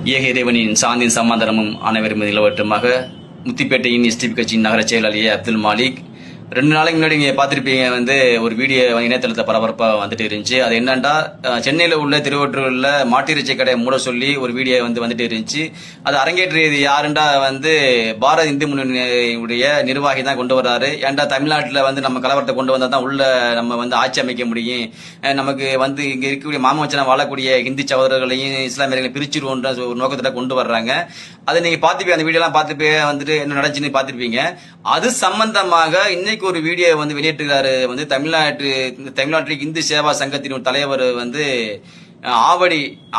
ஏக இறைவனின் சாந்தின் சமாதானமும் அனைவரும் நிலவட்டுமாக. முத்திப்பேட்டையின் எஸ்டிபி கட்சியின் நகர செயலாளர் அப்துல் மாலிக் 2 நாளைக்கு முன்னாடி நீங்க பார்த்திருப்பீங்க, ஒரு வீடியோ இணையதளத்தை பரபரப்பாக வந்துட்டு இருந்துச்சு. அது என்னன்னா, சென்னையில் உள்ள திருவொற்றூர்ல மாட்டிறைச்சி கடை மூட சொல்லி ஒரு வீடியோ வந்துட்டு இருந்துச்சு. அது அரங்கேற்றியது யாருண்டா பாரத இந்து முன்னணியுடைய நிர்வாகி தான் கொண்டு வர்றாரு. ஏன்டா தமிழ்நாட்டில் நம்ம கலவரத்தை கொண்டு வந்தா தான் உள்ள நம்ம ஆட்சி அமைக்க முடியும், நமக்கு இங்க இருக்கக்கூடிய மாமச்சனம் வாழக்கூடிய இந்தி சகோதரர்களையும் இஸ்லாமியர்களையும் பிரிச்சிருவோன்ற ஒரு நோக்கத்துல கொண்டு வர்றாங்க. அதை நீங்க பார்த்துப்பீங்க, அந்த வீடியோ எல்லாம் பார்த்துப்பே என்ன நடந்துச்சுன்னு பார்த்திருப்பீங்க. அது சம்பந்தமாக இன்னைக்கு ஒரு வீடியோ வெளியிட்டிருக்காரு. தமிழ்நாட்டில் இந்து சேவா சங்கத்தின் தலைவர்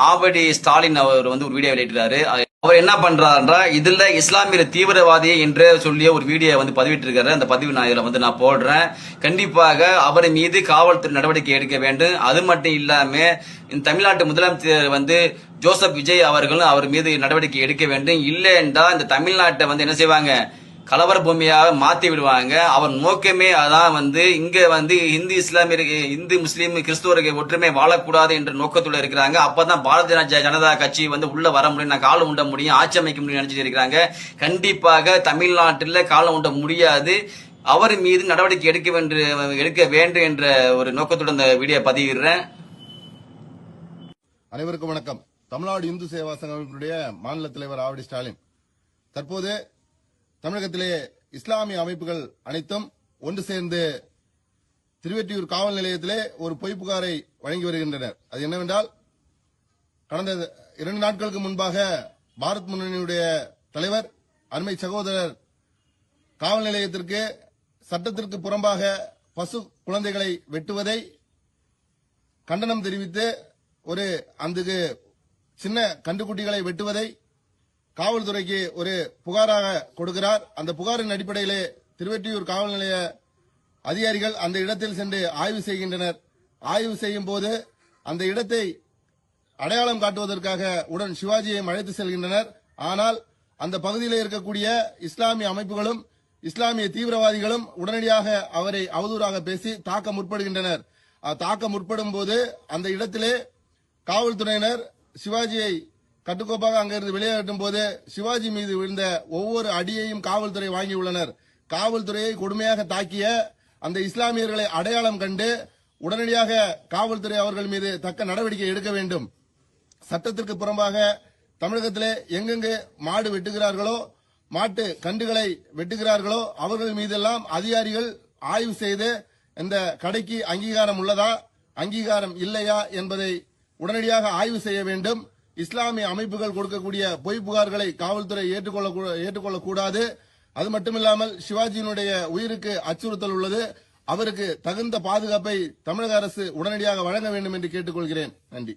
ஆவடி ஸ்டாலின் அவர் ஒரு வீடியோ வெளியிட்டாரு. அவர் என்ன பண்றாருன்றா, இதுல இஸ்லாமிய தீவிரவாதி என்று சொல்லிய ஒரு வீடியோ பதிவிட்டு இருக்காரு. அந்த பதிவு நான் இதுல நான் போடுறேன். கண்டிப்பாக அவர் மீது காவல்துறை நடவடிக்கை எடுக்க வேண்டும். அது மட்டும் இல்லாம இந்த தமிழ்நாட்டு முதலமைச்சர் ஜோசப் விஜய் அவர்களும் அவர் மீது நடவடிக்கை எடுக்க வேண்டும். இல்லைன்றா இந்த தமிழ்நாட்டை என்ன செய்வாங்க, கலவர பூமியாக மாத்தி விடுவாங்க. அவர் நோக்கமே அதான் இங்க இந்து இஸ்லாமியருக்கு, இந்து முஸ்லீம் கிறிஸ்துவருக்கு ஒற்றுமை வாழக்கூடாது என்ற நோக்கத்தோட இருக்கிறாங்க. அப்பதான் பாரதிய ஜனதா கட்சி உள்ள வர முடியும், நான் காலம் உண்ட முடியும், ஆட்சி அமைக்க முடியும் நினைச்சிட்டு இருக்கிறாங்க. கண்டிப்பாக தமிழ்நாட்டில் காலம் உண்ட முடியாது. அவர் மீது நடவடிக்கை எடுக்க வேண்டும் என்ற ஒரு நோக்கத்துடன் இந்த வீடியோ பதிவிடுறேன். அனைவருக்கும் வணக்கம். தமிழ்நாடு இந்து சேவா சங்கத்தினுடைய மாநில தலைவர் ஆவடி ஸ்டாலின் தற்போது தமிழகத்திலே இஸ்லாமிய அமைப்புகள் அனைத்தும் ஒன்று சேர்ந்து திருவெற்றியூர் காவல் நிலையத்திலே ஒரு பொய் புகாரை வழங்கி வருகின்றனர். அது என்னவென்றால், கடந்த 2 நாட்களுக்கு முன்பாக பாரத் முன்னணியுடைய தலைவர் அருமை சகோதரர் காவல் நிலையத்திற்கு சட்டத்திற்கு புறம்பாக பசு குழந்தைகளை வெட்டுவதை கண்டனம் தெரிவித்து அந்த சின்ன கண்டுகுட்டிகளை வெட்டுவதை காவல்துறைக்கு ஒரு புகாராக கொடுக்கிறார். அந்த புகாரின் அடிப்படையிலே திருவெற்றியூர் காவல் நிலைய அதிகாரிகள் அந்த இடத்தில் சென்று ஆய்வு செய்கின்றனர். ஆய்வு செய்யும் போது அந்த இடத்தை அடையாளம் காட்டுவதற்காக உடன் சிவாஜியை அழைத்து செல்கின்றனர். ஆனால் அந்த பகுதியில் இருக்கக்கூடிய இஸ்லாமிய அமைப்புகளும் இஸ்லாமிய தீவிரவாதிகளும் உடனடியாக அவரை அவதூறாக பேசி தாக்க முற்படுகின்றனர். தாக்க முற்படும் போது அந்த இடத்திலே காவல்துறையினர் சிவாஜியை கட்டுக்கோப்பாக அங்கிருந்து வெளியேற்றும் போது சிவாஜி மீது விழுந்த ஒவ்வொரு அடியையும் காவல்துறை வாங்கியுள்ளனர். காவல்துறையை கொடுமையாக தாக்கிய அந்த இஸ்லாமியர்களை அடையாளம் கண்டு உடனடியாக காவல்துறை அவர்கள் மீது தக்க நடவடிக்கை எடுக்க வேண்டும். சட்டத்திற்கு புறம்பாக தமிழகத்திலே எங்கெங்கு மாடு வெட்டுகிறார்களோ, மாட்டு கன்றுகளை வெட்டுகிறார்களோ அவர்கள் மீதெல்லாம் அதிகாரிகள் ஆய்வு செய்து இந்த கடைக்கு அங்கீகாரம் உள்ளதா, அங்கீகாரம் இல்லையா என்பதை உடனடியாக ஆய்வு செய்ய வேண்டும். இஸ்லாமிய அமைப்புகள் கொடுக்கக்கூடிய பொய் புகார்களை காவல்துறை ஏற்றுக்கொள்ளக்கூடாது. அது மட்டுமில்லாமல் சிவாஜியினுடைய உயிருக்கு அச்சுறுத்தல் உள்ளது. அவருக்கு தகுந்த பாதுகாப்பை தமிழக அரசு உடனடியாக வழங்க வேண்டும் என்று கேட்டுக்கொள்கிறேன். நன்றி.